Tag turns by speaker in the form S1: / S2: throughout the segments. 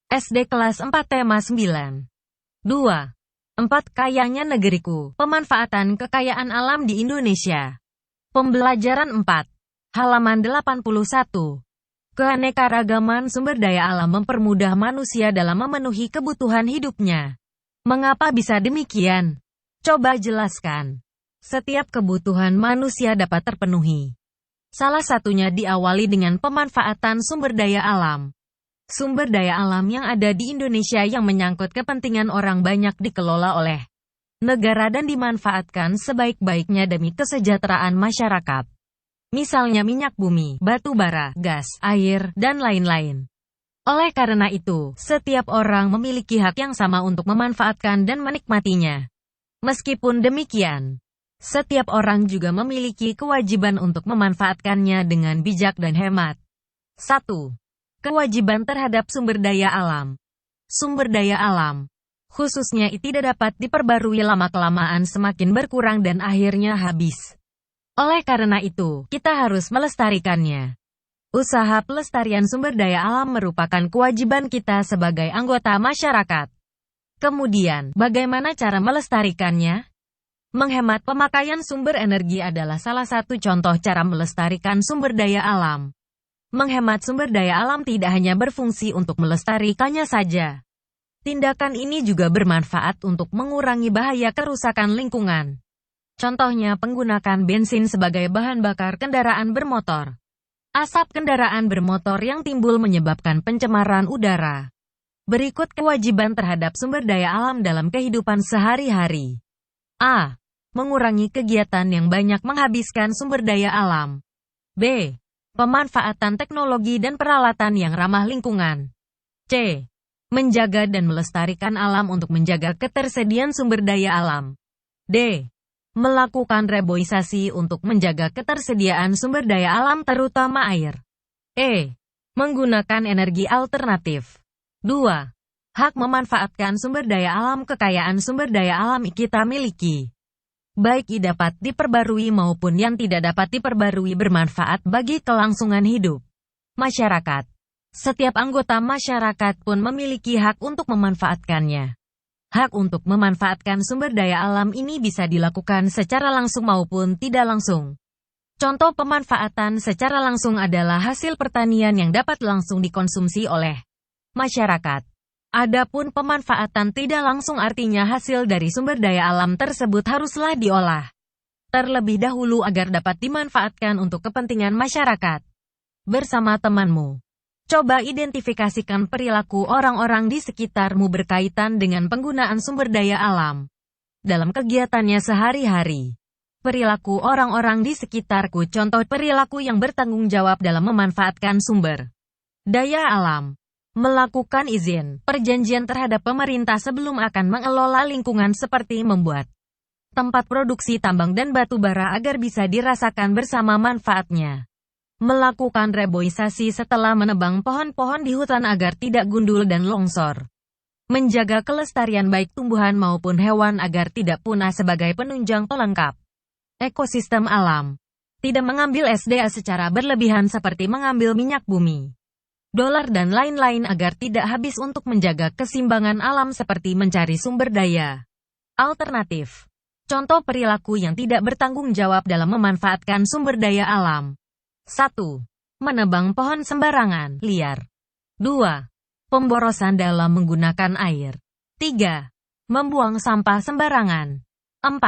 S1: SD kelas 4 tema 9. 2. 4 kayanya negeriku, pemanfaatan kekayaan alam di Indonesia. Pembelajaran 4. Halaman 81. Keanekaragaman sumber daya alam mempermudah manusia dalam memenuhi kebutuhan hidupnya. Mengapa bisa demikian? Coba jelaskan. Setiap kebutuhan manusia dapat terpenuhi. Salah satunya diawali dengan pemanfaatan sumber daya alam. Sumber daya alam yang ada di Indonesia yang menyangkut kepentingan orang banyak dikelola oleh negara dan dimanfaatkan sebaik-baiknya demi kesejahteraan masyarakat. Misalnya minyak bumi, batu bara, gas, air, dan lain-lain. Oleh karena itu, setiap orang memiliki hak yang sama untuk memanfaatkan dan menikmatinya. Meskipun demikian, setiap orang juga memiliki kewajiban untuk memanfaatkannya dengan bijak dan hemat. 1. Kewajiban terhadap sumber daya alam. Sumber daya alam, khususnya tidak dapat diperbarui lama-kelamaan semakin berkurang dan akhirnya habis. Oleh karena itu, kita harus melestarikannya. Usaha pelestarian sumber daya alam merupakan kewajiban kita sebagai anggota masyarakat. Kemudian, bagaimana cara melestarikannya? Menghemat pemakaian sumber energi adalah salah satu contoh cara melestarikan sumber daya alam. Menghemat sumber daya alam tidak hanya berfungsi untuk melestarikannya saja. Tindakan ini juga bermanfaat untuk mengurangi bahaya kerusakan lingkungan. Contohnya penggunaan bensin sebagai bahan bakar kendaraan bermotor. Asap kendaraan bermotor yang timbul menyebabkan pencemaran udara. Berikut kewajiban terhadap sumber daya alam dalam kehidupan sehari-hari. A. Mengurangi kegiatan yang banyak menghabiskan sumber daya alam. B. Pemanfaatan teknologi dan peralatan yang ramah lingkungan. C. Menjaga dan melestarikan alam untuk menjaga ketersediaan sumber daya alam. D. Melakukan reboisasi untuk menjaga ketersediaan sumber daya alam terutama air. E. Menggunakan energi alternatif. 2. Hak memanfaatkan sumber daya alam. Kekayaan sumber daya alam kita miliki, baik dapat diperbarui maupun yang tidak dapat diperbarui, bermanfaat bagi kelangsungan hidup masyarakat. Setiap anggota masyarakat pun memiliki hak untuk memanfaatkannya. Hak untuk memanfaatkan sumber daya alam ini bisa dilakukan secara langsung maupun tidak langsung. Contoh pemanfaatan secara langsung adalah hasil pertanian yang dapat langsung dikonsumsi oleh masyarakat. Adapun pemanfaatan tidak langsung artinya hasil dari sumber daya alam tersebut haruslah diolah terlebih dahulu agar dapat dimanfaatkan untuk kepentingan masyarakat. Bersama temanmu, coba identifikasikan perilaku orang-orang di sekitarmu berkaitan dengan penggunaan sumber daya alam dalam kegiatannya sehari-hari. Perilaku orang-orang di sekitarku, contoh perilaku yang bertanggung jawab dalam memanfaatkan sumber daya alam. Melakukan izin, perjanjian terhadap pemerintah sebelum akan mengelola lingkungan seperti membuat tempat produksi tambang dan batu bara agar bisa dirasakan bersama manfaatnya. Melakukan reboisasi setelah menebang pohon-pohon di hutan agar tidak gundul dan longsor. Menjaga kelestarian baik tumbuhan maupun hewan agar tidak punah sebagai penunjang pelengkap ekosistem alam. Tidak mengambil SDA secara berlebihan seperti mengambil minyak bumi, dolar dan lain-lain agar tidak habis untuk menjaga keseimbangan alam seperti mencari sumber daya alternatif. Contoh perilaku yang tidak bertanggung jawab dalam memanfaatkan sumber daya alam. 1. Menebang pohon sembarangan, liar. 2. Pemborosan dalam menggunakan air. 3. Membuang sampah sembarangan. 4.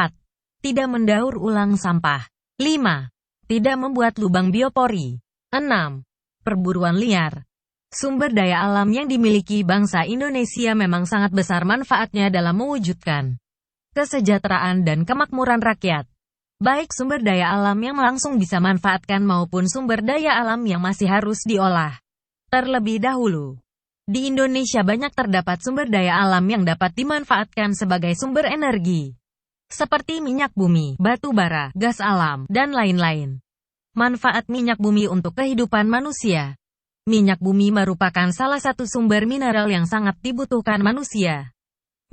S1: Tidak mendaur ulang sampah. 5. Tidak membuat lubang biopori. 6. Perburuan liar. Sumber daya alam yang dimiliki bangsa Indonesia memang sangat besar manfaatnya dalam mewujudkan kesejahteraan dan kemakmuran rakyat. Baik sumber daya alam yang langsung bisa manfaatkan maupun sumber daya alam yang masih harus diolah terlebih dahulu. Di Indonesia banyak terdapat sumber daya alam yang dapat dimanfaatkan sebagai sumber energi, seperti minyak bumi, batu bara, gas alam, dan lain-lain. Manfaat minyak bumi untuk kehidupan manusia. Minyak bumi merupakan salah satu sumber mineral yang sangat dibutuhkan manusia.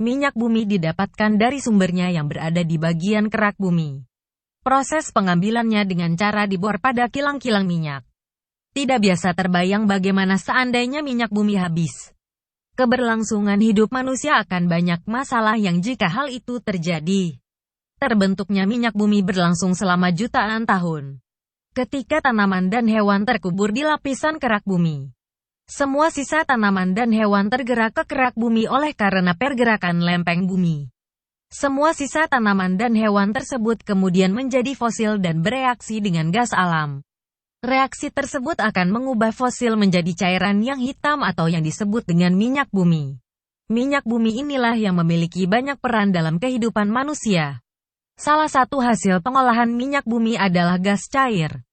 S1: Minyak bumi didapatkan dari sumbernya yang berada di bagian kerak bumi. Proses pengambilannya dengan cara dibor pada kilang-kilang minyak. Tidak biasa terbayang bagaimana seandainya minyak bumi habis. Keberlangsungan hidup manusia akan banyak masalah yang jika hal itu terjadi. Terbentuknya minyak bumi berlangsung selama jutaan tahun. Ketika tanaman dan hewan terkubur di lapisan kerak bumi. Semua sisa tanaman dan hewan tergerak ke kerak bumi oleh karena pergerakan lempeng bumi. Semua sisa tanaman dan hewan tersebut kemudian menjadi fosil dan bereaksi dengan gas alam. Reaksi tersebut akan mengubah fosil menjadi cairan yang hitam atau yang disebut dengan minyak bumi. Minyak bumi inilah yang memiliki banyak peran dalam kehidupan manusia. Salah satu hasil pengolahan minyak bumi adalah gas cair.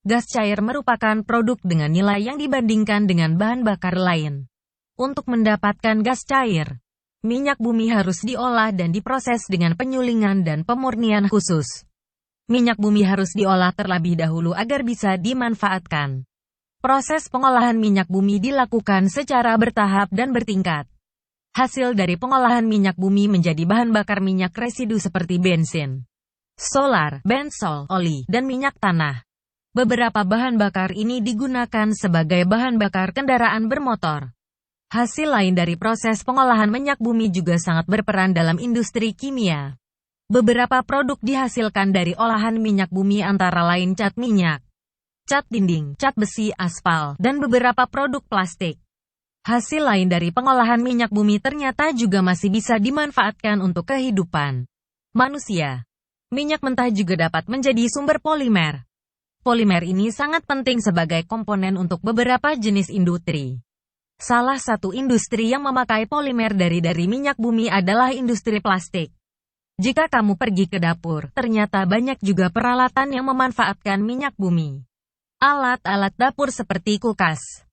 S1: Gas cair merupakan produk dengan nilai yang dibandingkan dengan bahan bakar lain. Untuk mendapatkan gas cair, minyak bumi harus diolah dan diproses dengan penyulingan dan pemurnian khusus. Minyak bumi harus diolah terlebih dahulu agar bisa dimanfaatkan. Proses pengolahan minyak bumi dilakukan secara bertahap dan bertingkat. Hasil dari pengolahan minyak bumi menjadi bahan bakar minyak residu seperti bensin, solar, bensol, oli, dan minyak tanah. Beberapa bahan bakar ini digunakan sebagai bahan bakar kendaraan bermotor. Hasil lain dari proses pengolahan minyak bumi juga sangat berperan dalam industri kimia. Beberapa produk dihasilkan dari olahan minyak bumi antara lain cat minyak, cat dinding, cat besi, aspal, dan beberapa produk plastik. Hasil lain dari pengolahan minyak bumi ternyata juga masih bisa dimanfaatkan untuk kehidupan manusia. Minyak mentah juga dapat menjadi sumber polimer. Polimer ini sangat penting sebagai komponen untuk beberapa jenis industri. Salah satu industri yang memakai polimer dari minyak bumi adalah industri plastik. Jika kamu pergi ke dapur, ternyata banyak juga peralatan yang memanfaatkan minyak bumi. Alat-alat dapur seperti kulkas,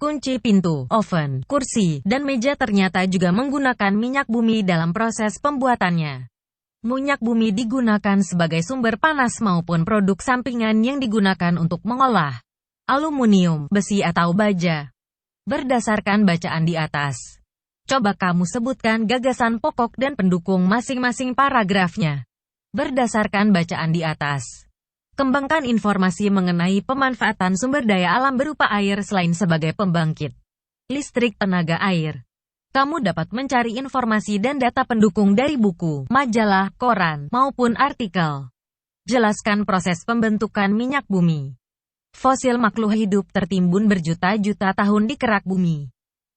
S1: kunci pintu, oven, kursi, dan meja ternyata juga menggunakan minyak bumi dalam proses pembuatannya. Minyak bumi digunakan sebagai sumber panas maupun produk sampingan yang digunakan untuk mengolah aluminium, besi atau baja. Berdasarkan bacaan di atas, coba kamu sebutkan gagasan pokok dan pendukung masing-masing paragrafnya. Berdasarkan bacaan di atas, kembangkan informasi mengenai pemanfaatan sumber daya alam berupa air selain sebagai pembangkit listrik tenaga air. Kamu dapat mencari informasi dan data pendukung dari buku, majalah, koran, maupun artikel. Jelaskan proses pembentukan minyak bumi. Fosil makhluk hidup tertimbun berjuta-juta tahun di kerak bumi,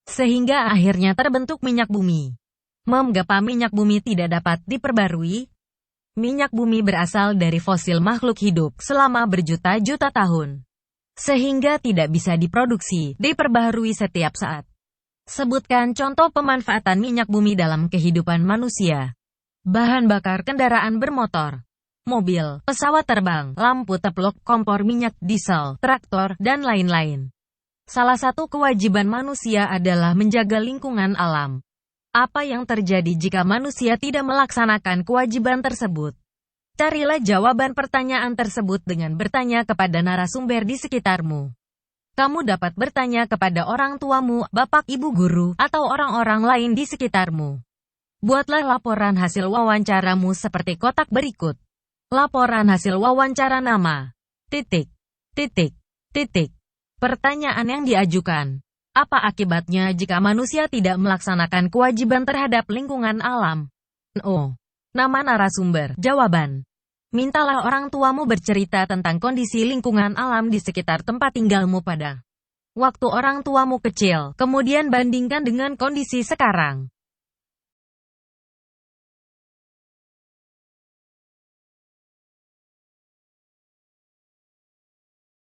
S1: sehingga akhirnya terbentuk minyak bumi. Mengapa minyak bumi tidak dapat diperbarui? Minyak bumi berasal dari fosil makhluk hidup selama berjuta-juta tahun, sehingga tidak bisa diproduksi, diperbaharui setiap saat. Sebutkan contoh pemanfaatan minyak bumi dalam kehidupan manusia. Bahan bakar kendaraan bermotor, mobil, pesawat terbang, lampu teplok, kompor minyak, diesel, traktor, dan lain-lain. Salah satu kewajiban manusia adalah menjaga lingkungan alam. Apa yang terjadi jika manusia tidak melaksanakan kewajiban tersebut? Carilah jawaban pertanyaan tersebut dengan bertanya kepada narasumber di sekitarmu. Kamu dapat bertanya kepada orang tuamu, bapak, ibu guru, atau orang-orang lain di sekitarmu. Buatlah laporan hasil wawancaramu seperti kotak berikut. Laporan hasil wawancara nama. Pertanyaan yang diajukan. Apa akibatnya jika manusia tidak melaksanakan kewajiban terhadap lingkungan alam? Nama narasumber. Jawaban. Mintalah orang tuamu bercerita tentang kondisi lingkungan alam di sekitar tempat tinggalmu pada waktu orang tuamu kecil, kemudian bandingkan dengan kondisi sekarang.